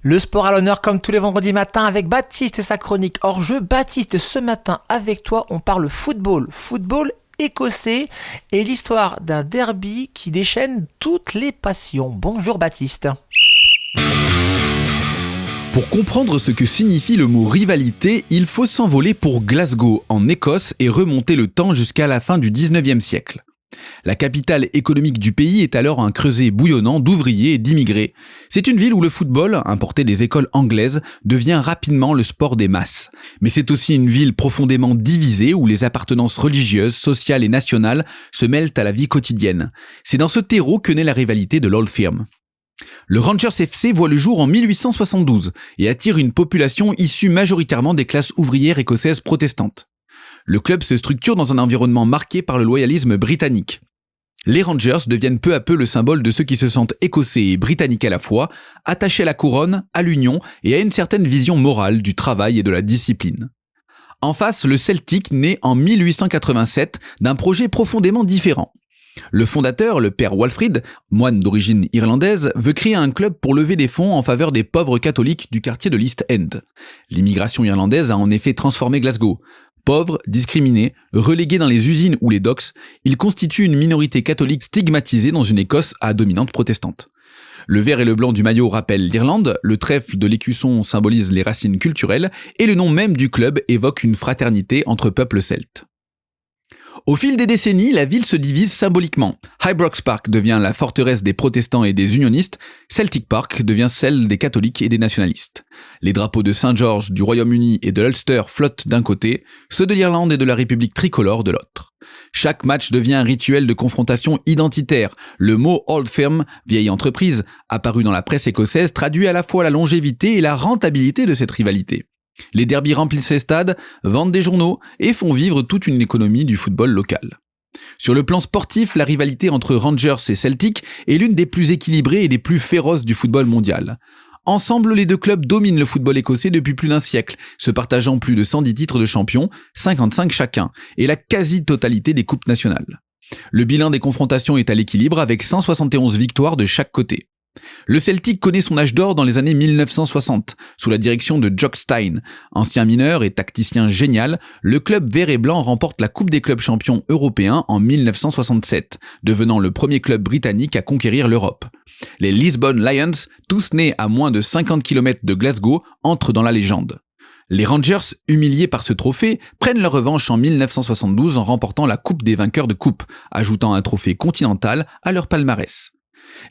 Le sport à l'honneur comme tous les vendredis matins avec Baptiste et sa chronique hors-jeu. Baptiste, ce matin avec toi, on parle football écossais et l'histoire d'un derby qui déchaîne toutes les passions. Bonjour Baptiste. Pour comprendre ce que signifie le mot rivalité, il faut s'envoler pour Glasgow, en Écosse, et remonter le temps jusqu'à la fin du 19e siècle. La capitale économique du pays est alors un creuset bouillonnant d'ouvriers et d'immigrés. C'est une ville où le football, importé des écoles anglaises, devient rapidement le sport des masses. Mais c'est aussi une ville profondément divisée où les appartenances religieuses, sociales et nationales se mêlent à la vie quotidienne. C'est dans ce terreau que naît la rivalité de l'Old Firm. Le Rangers FC voit le jour en 1872 et attire une population issue majoritairement des classes ouvrières écossaises protestantes. Le club se structure dans un environnement marqué par le loyalisme britannique. Les Rangers deviennent peu à peu le symbole de ceux qui se sentent écossais et britanniques à la fois, attachés à la couronne, à l'union et à une certaine vision morale du travail et de la discipline. En face, le Celtic naît en 1887 d'un projet profondément différent. Le fondateur, le père Walfrid, moine d'origine irlandaise, veut créer un club pour lever des fonds en faveur des pauvres catholiques du quartier de l'East End. L'immigration irlandaise a en effet transformé Glasgow. Pauvres, discriminés, relégués dans les usines ou les docks, ils constituent une minorité catholique stigmatisée dans une Écosse à dominante protestante. Le vert et le blanc du maillot rappellent l'Irlande, le trèfle de l'écusson symbolise les racines culturelles et le nom même du club évoque une fraternité entre peuples celtes. Au fil des décennies, la ville se divise symboliquement. Ibrox Park devient la forteresse des protestants et des unionistes, Celtic Park devient celle des catholiques et des nationalistes. Les drapeaux de Saint-Georges, du Royaume-Uni et de l'Ulster flottent d'un côté, ceux de l'Irlande et de la République tricolore de l'autre. Chaque match devient un rituel de confrontation identitaire. Le mot Old Firm, vieille entreprise, apparu dans la presse écossaise, traduit à la fois la longévité et la rentabilité de cette rivalité. Les derbys remplissent les stades, vendent des journaux et font vivre toute une économie du football local. Sur le plan sportif, la rivalité entre Rangers et Celtic est l'une des plus équilibrées et des plus féroces du football mondial. Ensemble, les deux clubs dominent le football écossais depuis plus d'un siècle, se partageant plus de 110 titres de champion, 55 chacun, et la quasi-totalité des coupes nationales. Le bilan des confrontations est à l'équilibre avec 171 victoires de chaque côté. Le Celtic connaît son âge d'or dans les années 1960, sous la direction de Jock Stein. Ancien mineur et tacticien génial, le club vert et blanc remporte la Coupe des clubs champions européens en 1967, devenant le premier club britannique à conquérir l'Europe. Les Lisbon Lions, tous nés à moins de 50 km de Glasgow, entrent dans la légende. Les Rangers, humiliés par ce trophée, prennent leur revanche en 1972 en remportant la Coupe des vainqueurs de coupe, ajoutant un trophée continental à leur palmarès.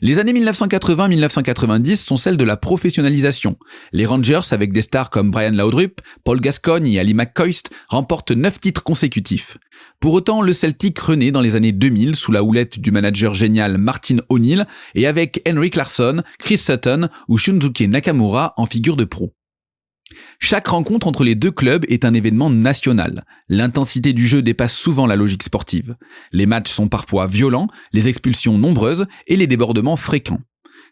Les années 1980-1990 sont celles de la professionnalisation. Les Rangers, avec des stars comme Brian Laudrup, Paul Gascoigne et Ali McCoist, remportent 9 titres consécutifs. Pour autant, le Celtic renaît dans les années 2000 sous la houlette du manager génial Martin O'Neill et avec Henrik Larsson, Chris Sutton ou Shunsuke Nakamura en figure de proue. Chaque rencontre entre les deux clubs est un événement national. L'intensité du jeu dépasse souvent la logique sportive. Les matchs sont parfois violents, les expulsions nombreuses et les débordements fréquents.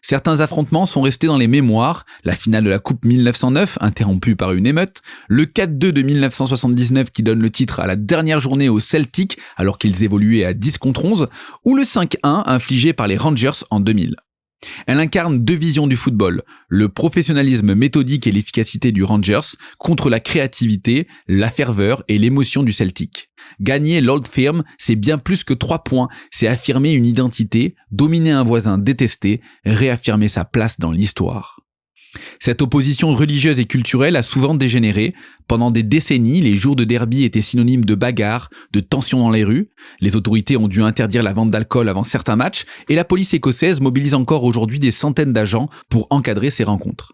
Certains affrontements sont restés dans les mémoires, la finale de la Coupe 1909 interrompue par une émeute, le 4-2 de 1979 qui donne le titre à la dernière journée au Celtic alors qu'ils évoluaient à 10 contre 11, ou le 5-1 infligé par les Rangers en 2000. Elle incarne deux visions du football, le professionnalisme méthodique et l'efficacité du Rangers contre la créativité, la ferveur et l'émotion du Celtic. Gagner l'Old Firm, c'est bien plus que 3 points, c'est affirmer une identité, dominer un voisin détesté, réaffirmer sa place dans l'histoire. Cette opposition religieuse et culturelle a souvent dégénéré. Pendant des décennies, les jours de derby étaient synonymes de bagarres, de tensions dans les rues. Les autorités ont dû interdire la vente d'alcool avant certains matchs et la police écossaise mobilise encore aujourd'hui des centaines d'agents pour encadrer ces rencontres.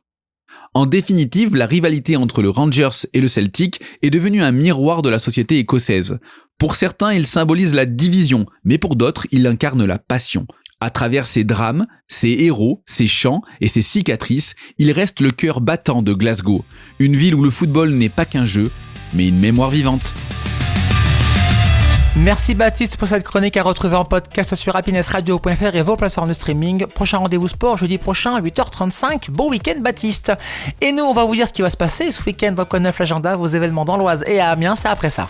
En définitive, la rivalité entre le Rangers et le Celtic est devenue un miroir de la société écossaise. Pour certains, il symbolise la division, mais pour d'autres, il incarne la passion. À travers ses drames, ses héros, ses chants et ses cicatrices, il reste le cœur battant de Glasgow, une ville où le football n'est pas qu'un jeu, mais une mémoire vivante. Merci Baptiste pour cette chronique à retrouver en podcast sur happinessradio.fr et vos plateformes de streaming. Prochain rendez-vous sport jeudi prochain à 8h35. Bon week-end Baptiste. Et nous on va vous dire ce qui va se passer ce week-end dans Quoi de neuf l'agenda, vos événements dans l'Oise et à Amiens, c'est après ça.